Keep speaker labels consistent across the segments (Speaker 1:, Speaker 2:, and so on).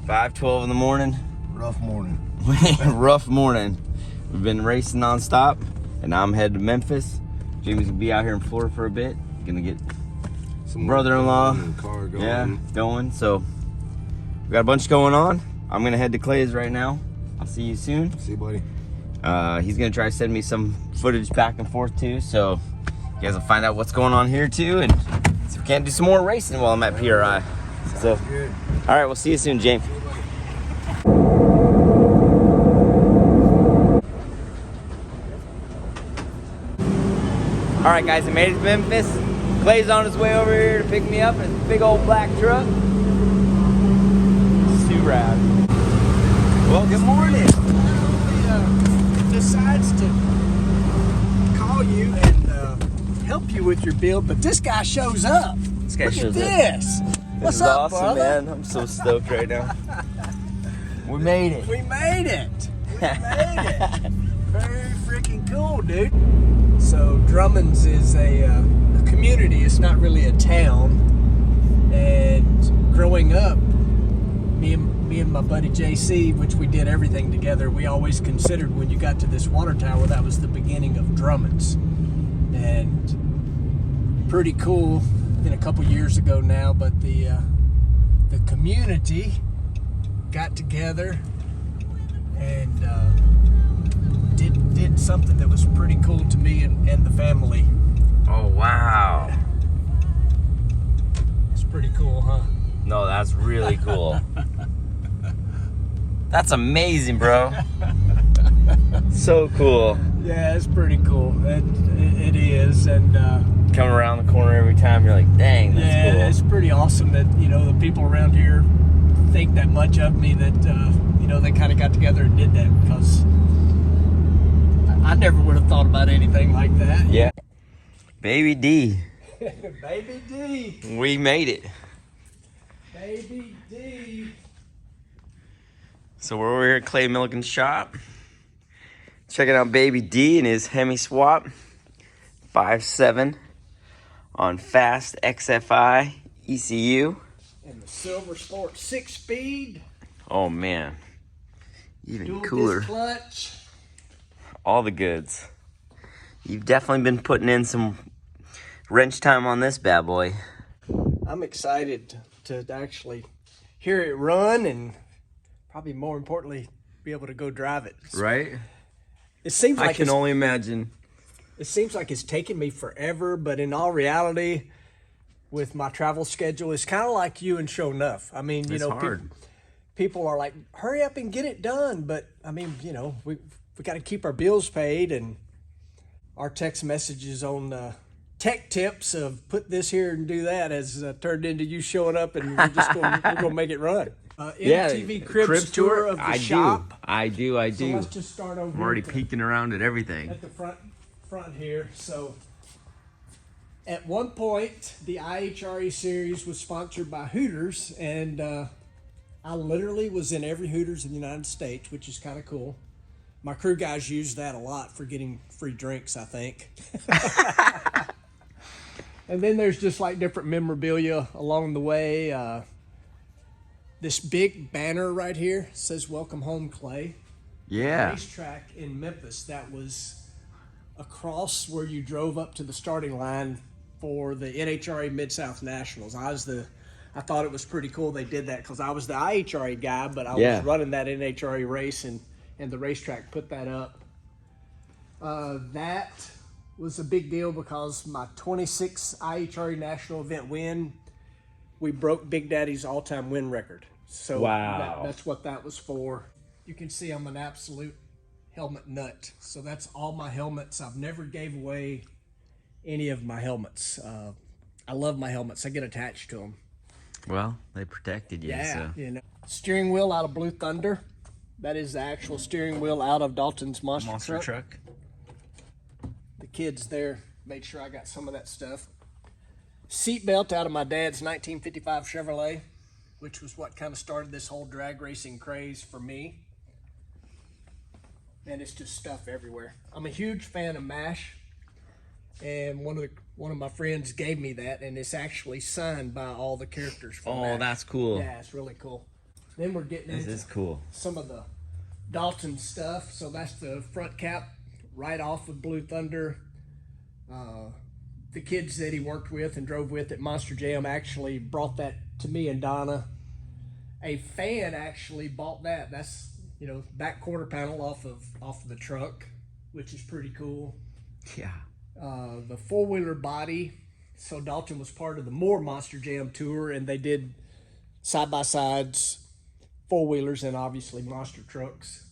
Speaker 1: 5:12 in the morning.
Speaker 2: Rough morning.
Speaker 1: Rough morning. We've been racing nonstop, and now I'm headed to Memphis. Jimmy's gonna be out here in Florida for a bit. Gonna get some brother-in-law.
Speaker 2: Car going.
Speaker 1: Yeah, going. So we got a bunch going on. I'm gonna head to Clay's right now. I'll see you soon.
Speaker 2: See you, buddy.
Speaker 1: He's gonna try to send me some footage back and forth too, so you guys will find out what's going on here too, and see if we can't do some more racing while I'm at PRI. So,
Speaker 2: good.
Speaker 1: All right, we'll see you soon, James. All right, guys, I made it to Memphis. Clay's on his way over here to pick me up in a big old black truck. It's too rad. Well, good morning.
Speaker 3: Decides to call you and help you with your build, but this guy shows up.
Speaker 1: This guy
Speaker 3: Look
Speaker 1: shows
Speaker 3: at
Speaker 1: up.
Speaker 3: this. What's
Speaker 1: This is
Speaker 3: up,
Speaker 1: awesome,
Speaker 3: brother?
Speaker 1: man. I'm so stoked right now. We made it.
Speaker 3: We made it. We made it. Very freaking cool, dude. So Drummond's is a community. It's not really a town. And growing up, me and my buddy JC, which we did everything together, we always considered when you got to this water tower, that was the beginning of Drummond's. And pretty cool. Been a couple years ago now, but the community got together and did something that was pretty cool to me and the family.
Speaker 1: Oh, wow.
Speaker 3: It's pretty cool, huh?
Speaker 1: No, that's really cool. That's amazing, bro. So cool.
Speaker 3: Yeah, it's pretty cool. It is, and
Speaker 1: Coming around the corner every time, you're like, dang, that's
Speaker 3: yeah,
Speaker 1: cool.
Speaker 3: it's pretty awesome that the people around here think that much of me that they kind of got together and did that, because I never would have thought about anything like that.
Speaker 1: Yeah. Baby D.
Speaker 3: Baby D.
Speaker 1: We made it.
Speaker 3: Baby D.
Speaker 1: So we're over here at Clay Milliken's shop. Checking out Baby D and his Hemi swap. 5.7 on fast XFI ECU.
Speaker 3: And the Silver Sport 6-speed.
Speaker 1: Oh man. Even
Speaker 3: Dual
Speaker 1: cooler.
Speaker 3: disc clutch.
Speaker 1: All the goods. You've definitely been putting in some wrench time on this bad boy.
Speaker 3: I'm excited to actually hear it run, and probably more importantly, be able to go drive it.
Speaker 1: Right?
Speaker 3: It seems like
Speaker 1: I can only imagine.
Speaker 3: It seems like it's taken me forever, but in all reality, with my travel schedule, it's kind of like you and Show Enough. I mean,
Speaker 1: It's hard.
Speaker 3: People are like, hurry up and get it done. But I mean, we got to keep our bills paid, and our text messages on tech tips of put this here and do that has turned into you showing up, and we're gonna make it run. MTV Cribs tour of the shop.
Speaker 1: I do.
Speaker 3: So let's just start over.
Speaker 1: I'm already
Speaker 3: here
Speaker 1: peeking around at everything.
Speaker 3: at the front here. So at one point, the IHRE series was sponsored by Hooters, and I literally was in every Hooters in the United States, which is kind of cool. My crew guys use that a lot for getting free drinks, I think. And then there's just like different memorabilia along the way. This big banner right here says "Welcome Home, Clay."
Speaker 1: Yeah.
Speaker 3: Racetrack in Memphis that was across where you drove up to the starting line for the NHRA Mid-South Nationals. I thought it was pretty cool they did that, because I was the IHRA guy, but I was running that NHRA race, and the racetrack put that up. That was a big deal because my 26th IHRA national event win, we broke Big Daddy's all-time win record. So
Speaker 1: wow.
Speaker 3: That's what that was for. You can see I'm an absolute helmet nut. So that's all my helmets. I've never gave away any of my helmets. I love my helmets. I get attached to them.
Speaker 1: Well, they protected you.
Speaker 3: Yeah.
Speaker 1: So.
Speaker 3: Steering wheel out of Blue Thunder. That is the actual steering wheel out of Dalton's monster truck. The kids there made sure I got some of that stuff. Seatbelt out of my dad's 1955 Chevrolet, which was what kind of started this whole drag racing craze for me. And it's just stuff everywhere. I'm a huge fan of MASH, and one of my friends gave me that, and it's actually signed by all the characters from MASH.
Speaker 1: That's cool.
Speaker 3: Yeah, it's really cool. Then we're getting into
Speaker 1: This is cool.
Speaker 3: some of the Dalton stuff. So that's the front cap right off of Blue Thunder. The kids that he worked with and drove with at Monster Jam actually brought that to me and Donna. A fan actually bought that. That's, you know, back quarter panel off of the truck, which is pretty cool.
Speaker 1: Yeah.
Speaker 3: The four-wheeler body. So Dalton was part of the More Monster Jam tour, and they did side-by-sides, four-wheelers, and obviously monster trucks.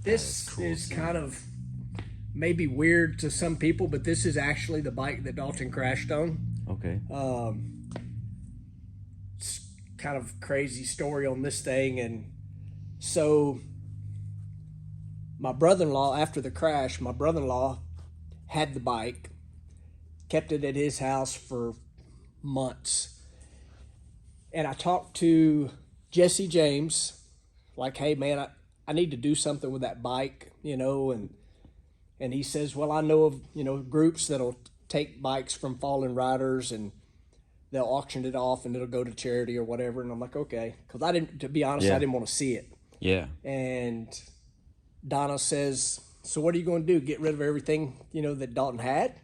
Speaker 3: This
Speaker 1: cool,
Speaker 3: is kind of maybe weird to some people, but this is actually the bike that Dalton crashed on.
Speaker 1: Okay.
Speaker 3: It's kind of crazy story on this thing. And so my brother-in-law, after the crash, my brother-in-law had the bike, kept it at his house for months. And I talked to Jesse James, like, hey man, I need to do something with that bike, you know, and he says, well, I know of, you know, groups that'll take bikes from fallen riders and they'll auction it off and it'll go to charity or whatever. And I'm like, okay. Because to be honest, I didn't want to see it.
Speaker 1: Yeah.
Speaker 3: And Donna says, so what are you going to do? Get rid of everything, you know, that Dalton had?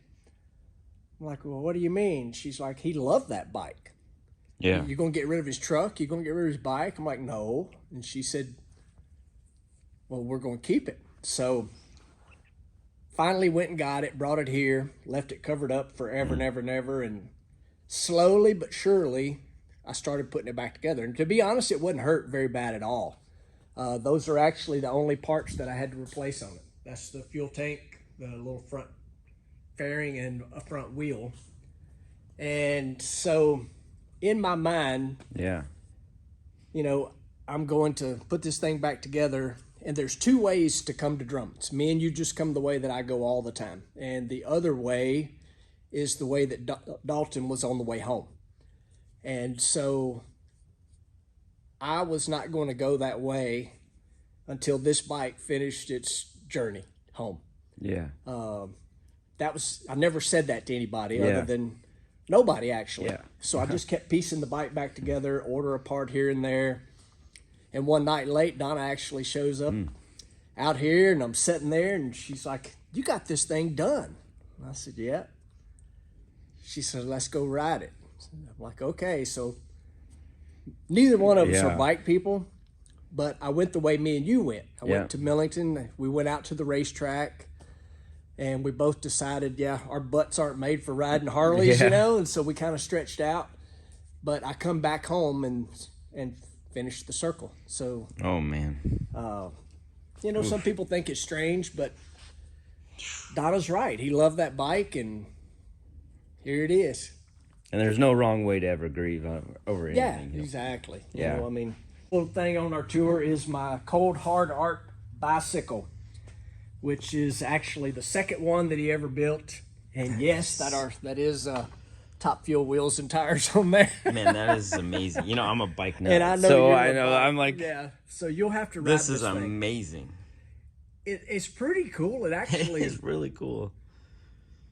Speaker 3: I'm like, well, what do you mean? She's like, he loved that bike.
Speaker 1: Yeah.
Speaker 3: You're going to get rid of his truck? You're going to get rid of his bike? I'm like, no. And she said, well, we're going to keep it. So finally went and got it, brought it here, left it covered up forever and ever and ever. And slowly but surely, I started putting it back together. And to be honest, it wasn't hurt very bad at all. Those are actually the only parts that I had to replace on it. That's the fuel tank, the little front fairing, and a front wheel. And so in my mind,
Speaker 1: Yeah.
Speaker 3: you know, I'm going to put this thing back together. And there's two ways to come to Drummond's. Me and you just come the way that I go all the time. And the other way is the way that Dalton was on the way home. And so I was not going to go that way until this bike finished its journey home.
Speaker 1: Yeah.
Speaker 3: I never said that to anybody
Speaker 1: Yeah.
Speaker 3: other than nobody, actually.
Speaker 1: Yeah.
Speaker 3: So I just kept piecing the bike back together, order a part here and there. And one night late, Donna actually shows up out here, and I'm sitting there, and she's like, you got this thing done. And I said, yeah. She said, let's go ride it. I'm like, okay. So neither one of us are bike people, but I went the way me and you went. I went to Millington. We went out to the racetrack, and we both decided, our butts aren't made for riding Harleys, you know, and so we kind of stretched out. But I come back home and finish the circle. So,
Speaker 1: oh man,
Speaker 3: you know, some people think it's strange, but Donna's right. He loved that bike, and here it is.
Speaker 1: And there's no wrong way to ever grieve over anything.
Speaker 3: Yeah,
Speaker 1: you know?
Speaker 3: exactly.
Speaker 1: Yeah.
Speaker 3: You know, I mean, little thing on our tour is my Cold Hard Art bicycle, which is actually the second one that he ever built. And yes, that is Top Fuel wheels and tires on there.
Speaker 1: Man, that is amazing. You know, I'm a bike nut,
Speaker 3: And I know
Speaker 1: so
Speaker 3: you're
Speaker 1: I
Speaker 3: a
Speaker 1: know
Speaker 3: bike.
Speaker 1: I'm like,
Speaker 3: yeah. So you'll have to ride
Speaker 1: this is
Speaker 3: thing.
Speaker 1: amazing.
Speaker 3: It's pretty cool. It actually
Speaker 1: It's really cool.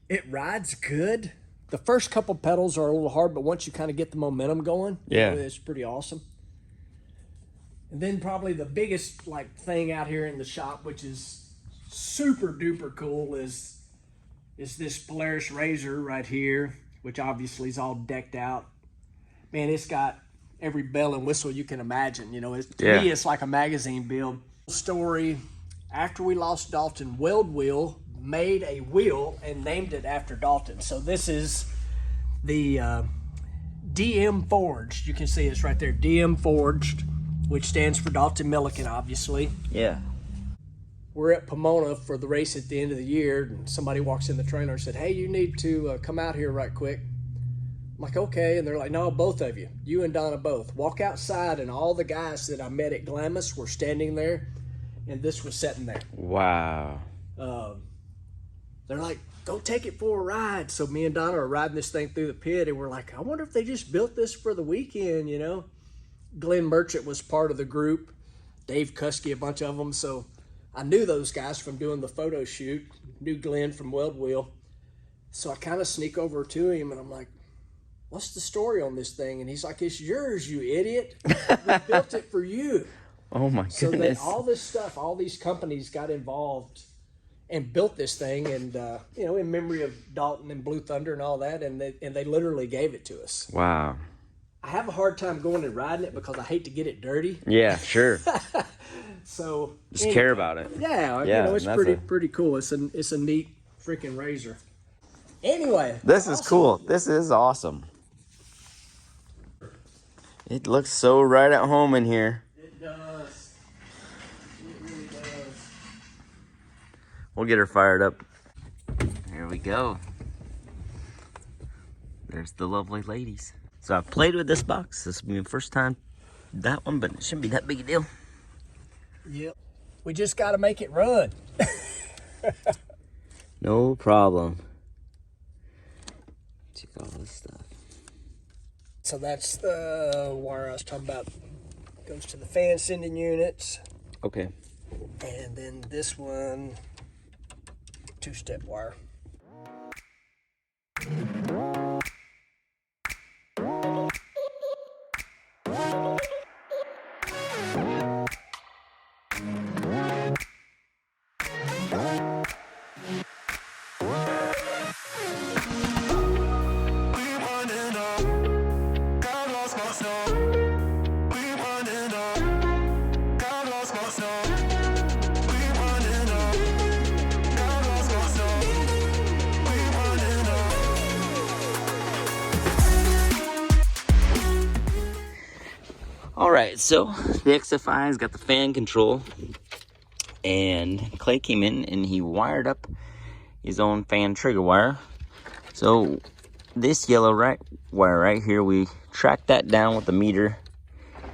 Speaker 3: It rides good. The first couple pedals are a little hard, but once you kind of get the momentum going, it's pretty awesome. And then probably the biggest thing out here in the shop, which is super duper cool, is this Polaris Razor right here, which obviously is all decked out. Man, it's got every bell and whistle you can imagine. You know, to me, it's like a magazine build. Story, after we lost Dalton, Weld Wheel made a wheel and named it after Dalton. So this is the DM Forged. You can see it's right there, DM Forged, which stands for Dalton Milliken, obviously.
Speaker 1: Yeah.
Speaker 3: We're at Pomona for the race at the end of the year, and somebody walks in the trailer and said, hey, you need to come out here right quick. I'm like, okay. And they're like, no, both of you, you and Donna both. Walk outside, and all the guys that I met at Glamis were standing there, and this was sitting there.
Speaker 1: Wow.
Speaker 3: They're like, go take it for a ride. So me and Donna are riding this thing through the pit, and we're like, I wonder if they just built this for the weekend, you know? Glenn Merchant was part of the group, Dave Kuski, a bunch of them. So I knew those guys from doing the photo shoot, knew Glenn from Weld Wheel. So I kind of sneak over to him, and I'm like, what's the story on this thing? And he's like, it's yours, you idiot. We built it for you.
Speaker 1: Oh my
Speaker 3: So that
Speaker 1: goodness.
Speaker 3: all this stuff, all these companies got involved and built this thing, and you know, in memory of Dalton and Blue Thunder and all that, and they literally gave it to us.
Speaker 1: Wow.
Speaker 3: I have a hard time going and riding it because I hate to get it dirty.
Speaker 1: Yeah, sure.
Speaker 3: So
Speaker 1: Just care about it.
Speaker 3: Yeah, you
Speaker 1: Yeah,
Speaker 3: know, it's
Speaker 1: that's
Speaker 3: pretty cool. It's a neat freaking razor. Anyway,
Speaker 1: This is cool. This is awesome. It looks so right at home in here.
Speaker 3: It does. It really does.
Speaker 1: We'll get her fired up. There we go. There's the lovely ladies. So I've played with this box. This will be the first time that one, but it shouldn't be that big a deal.
Speaker 3: Yep. We just got to make it run.
Speaker 1: No problem. Check all this stuff.
Speaker 3: So that's the wire I was talking about. Goes to the fan sending units.
Speaker 1: Okay.
Speaker 3: And then this one, 2-step wire.
Speaker 1: All right, so the XFI's got the fan control, and Clay came in and he wired up his own fan trigger wire. So this yellow wire right here, we tracked that down with the meter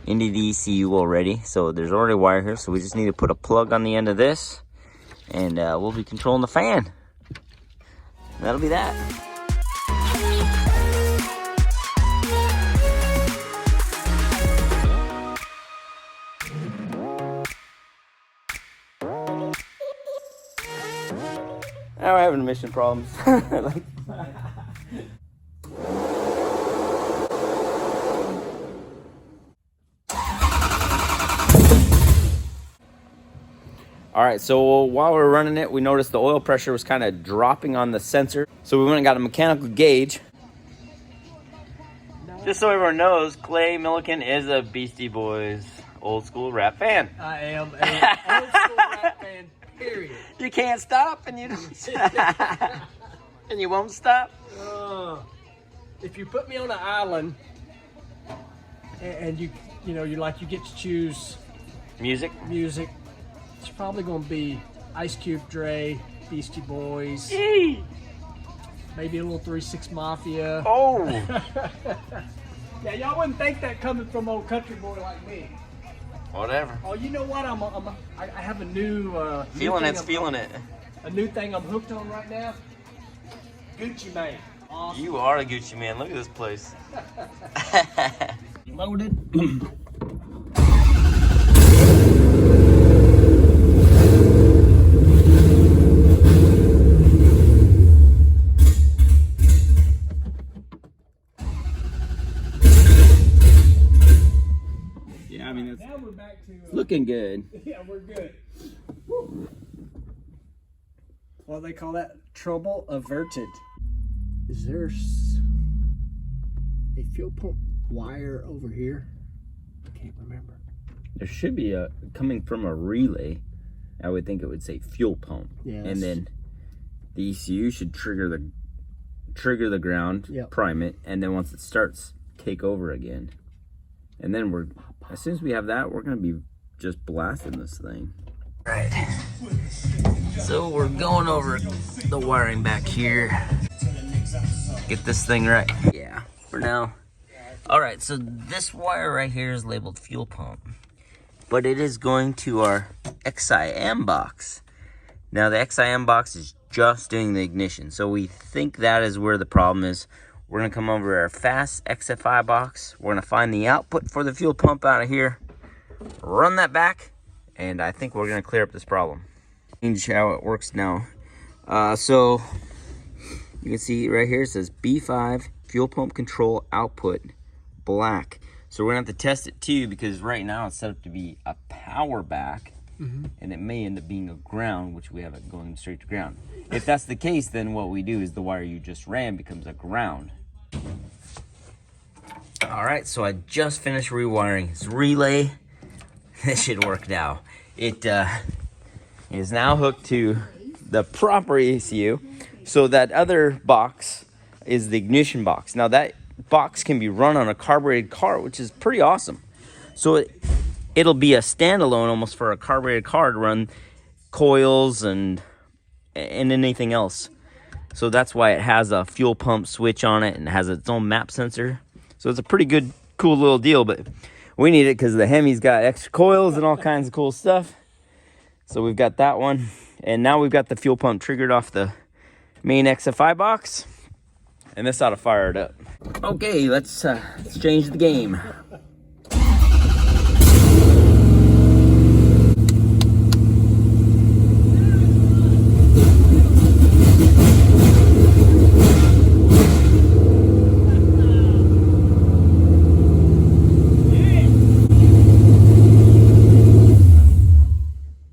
Speaker 1: into the ECU already. So there's already wire here, so we just need to put a plug on the end of this, and we'll be controlling the fan. That'll be that. Now we're having emission problems. All right, so while we were running it, we noticed the oil pressure was kind of dropping on the sensor. So we went and got a mechanical gauge. Just so everyone knows, Clay Milliken is a Beastie Boys old school rap fan.
Speaker 3: I am a old school rap fan, period.
Speaker 1: You can't stop, and you don't and you won't stop.
Speaker 3: If you put me on an island and you get to choose
Speaker 1: Music.
Speaker 3: it's probably going to be Ice Cube, Dre, Beastie Boys,
Speaker 1: Eee.
Speaker 3: maybe a little 3-6 Mafia.
Speaker 1: Oh.
Speaker 3: Yeah, y'all wouldn't think that coming from old country boy like me.
Speaker 1: Whatever.
Speaker 3: Oh, you know what? I have a new
Speaker 1: Feeling
Speaker 3: new
Speaker 1: it,
Speaker 3: thing
Speaker 1: feeling it.
Speaker 3: A new thing I'm hooked on right now. Gucci Mane. Awesome.
Speaker 1: You are a Gucci man. Look at this place.
Speaker 3: Loaded.
Speaker 1: Yeah, I mean, it's
Speaker 3: Now we're back to
Speaker 1: looking good.
Speaker 3: yeah, we're good. Woo. What do they call that? Trouble averted. Is there a fuel pump wire over here? I can't remember.
Speaker 1: There should be a coming from a relay. I would think it would say fuel pump.
Speaker 3: Yes.
Speaker 1: And then the ECU should trigger the ground,
Speaker 3: Yep.
Speaker 1: prime it, and then once it starts, take over again. And then as soon as we have that, we're gonna be just blasting this thing. Right. So we're going over the wiring back here. Get this thing right. Yeah, for now. All right, so this wire right here is labeled fuel pump, but it is going to our XIM box. Now the XIM box is just doing the ignition, so we think that is where the problem is. We're gonna come over to our fast XFI box. We're gonna find the output for the fuel pump out of here, run that back, and I think we're gonna clear up this problem. Change how it works now. So you can see right here it says B5 fuel pump control output, black. So we're gonna have to test it too, because right now it's set up to be a power back, and it may end up being a ground, which we have it going straight to ground. If that's the case, then what we do is the wire you just ran becomes a ground. All right, so I just finished rewiring his relay. This should work now. It is now hooked to the proper ECU. So that other box is the ignition box. Now that box can be run on a carbureted car, which is pretty awesome. So it'll be a standalone almost for a carbureted car to run coils and anything else. So that's why it has a fuel pump switch on it and has its own map sensor. So it's a pretty good, cool little deal, but we need it because the Hemi's got extra coils and all kinds of cool stuff. So we've got that one. And now we've got the fuel pump triggered off the main XFI box. And this ought to fire it up. Okay, let's change the game.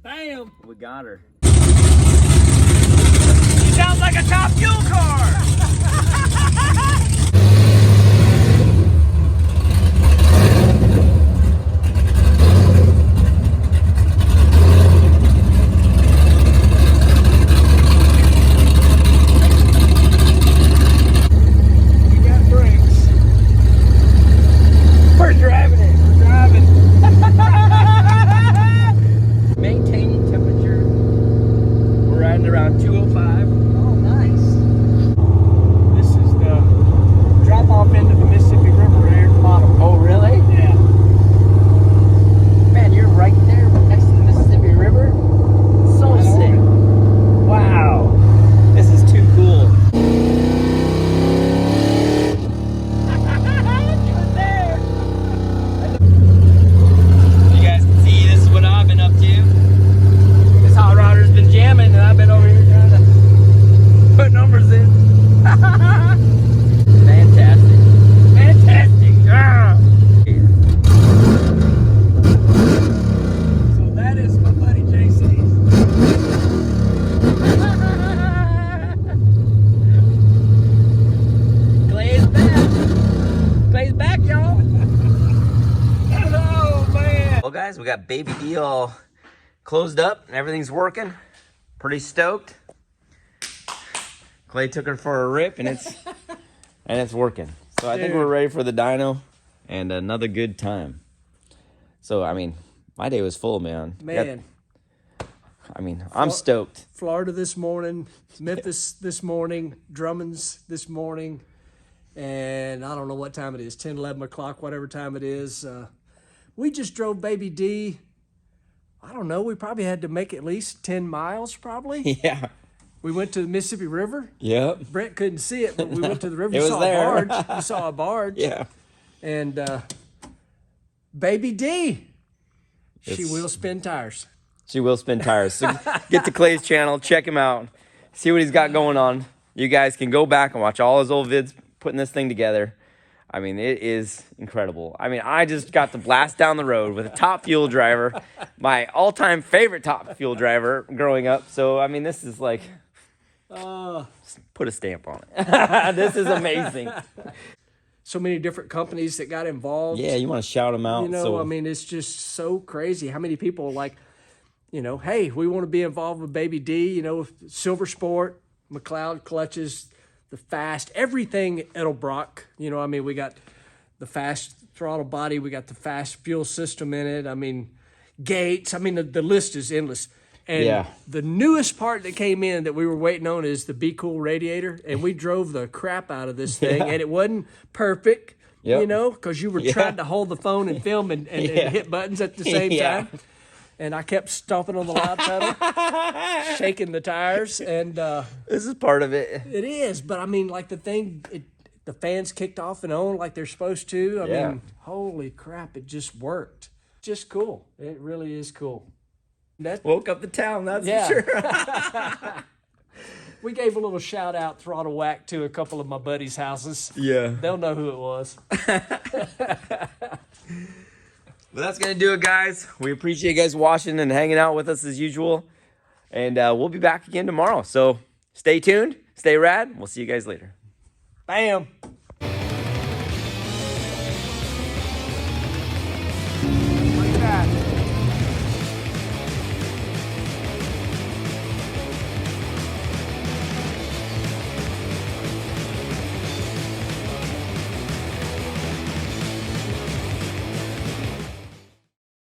Speaker 3: Bam!
Speaker 1: We got her.
Speaker 3: She sounds like a top fuel car!
Speaker 1: Maintaining temperature. We're riding around 205.
Speaker 3: Oh, nice. This is the drop off into the Mississippi River right here at the bottom.
Speaker 1: Oh, really?
Speaker 3: Yeah.
Speaker 1: Man, you're right there next to the Mississippi River. So sick. Wow. This is too cool. You guys can see this is what I've been up to. This hot rodder's been jamming and I've been over here trying to put numbers in. Fantastic. Fantastic. Ah.
Speaker 3: So that is my buddy JC's.
Speaker 1: Clay's back. Clay's back, y'all.
Speaker 3: Oh, man.
Speaker 1: Well, guys, we got Baby D all closed up and everything's working. Pretty stoked. Clay took her for a rip and it's working. So I think we're ready for the dyno and another good time. So I mean, my day was full, man.
Speaker 3: Man.
Speaker 1: I'm stoked.
Speaker 3: Florida this morning, Memphis this morning, Drummond's this morning, and I don't know what time it is, 10, 11 o'clock, whatever time it is. We just drove Baby D. I don't know, we probably had to make at least 10 miles probably.
Speaker 1: Yeah.
Speaker 3: We went to the Mississippi River.
Speaker 1: Yep.
Speaker 3: Brent couldn't see it, but we went to the river.
Speaker 1: It was there.
Speaker 3: A barge. You saw a barge.
Speaker 1: Yeah.
Speaker 3: And Baby D, she
Speaker 1: It's-
Speaker 3: will spin tires.
Speaker 1: She will spin tires. So get to Clay's channel, check him out, see what he's got going on. You guys can go back and watch all his old vids putting this thing together. I mean, it is incredible. I mean, I just got to blast down the road with a top fuel driver, my all-time favorite top fuel driver growing up. So, I mean, this is like, put a stamp on it. This is amazing.
Speaker 3: So many different companies that got involved.
Speaker 1: Yeah, you want to shout them out.
Speaker 3: You know, I mean, it's just so crazy how many people like, you know, hey, we want to be involved with Baby D, you know, Silver Sport, McLeod clutches, the fast, everything Edelbrock. You know, I mean, we got the fast throttle body, we got the fast fuel system in it. I mean, Gates. I mean, the list is endless. And the newest part that came in that we were waiting on is the Be Cool radiator. And we drove the crap out of this thing. And it wasn't perfect, you know, because you were trying to hold the phone and film and hit buttons at the same time. And I kept stomping on the loud pedal, shaking the tires. And
Speaker 1: this is part of it.
Speaker 3: it is. But, I mean, like the thing, the fans kicked off and on like they're supposed to. I mean, holy crap, it just worked. Just cool. It really is cool.
Speaker 1: Woke up the town, that's for sure.
Speaker 3: We gave a little shout out, throttle whack, to a couple of my buddies' houses.
Speaker 1: Yeah.
Speaker 3: They'll know who it was.
Speaker 1: Well, that's going to do it, guys. We appreciate you guys watching and hanging out with us as usual. And we'll be back again tomorrow. So stay tuned, stay rad. We'll see you guys later.
Speaker 3: Bam.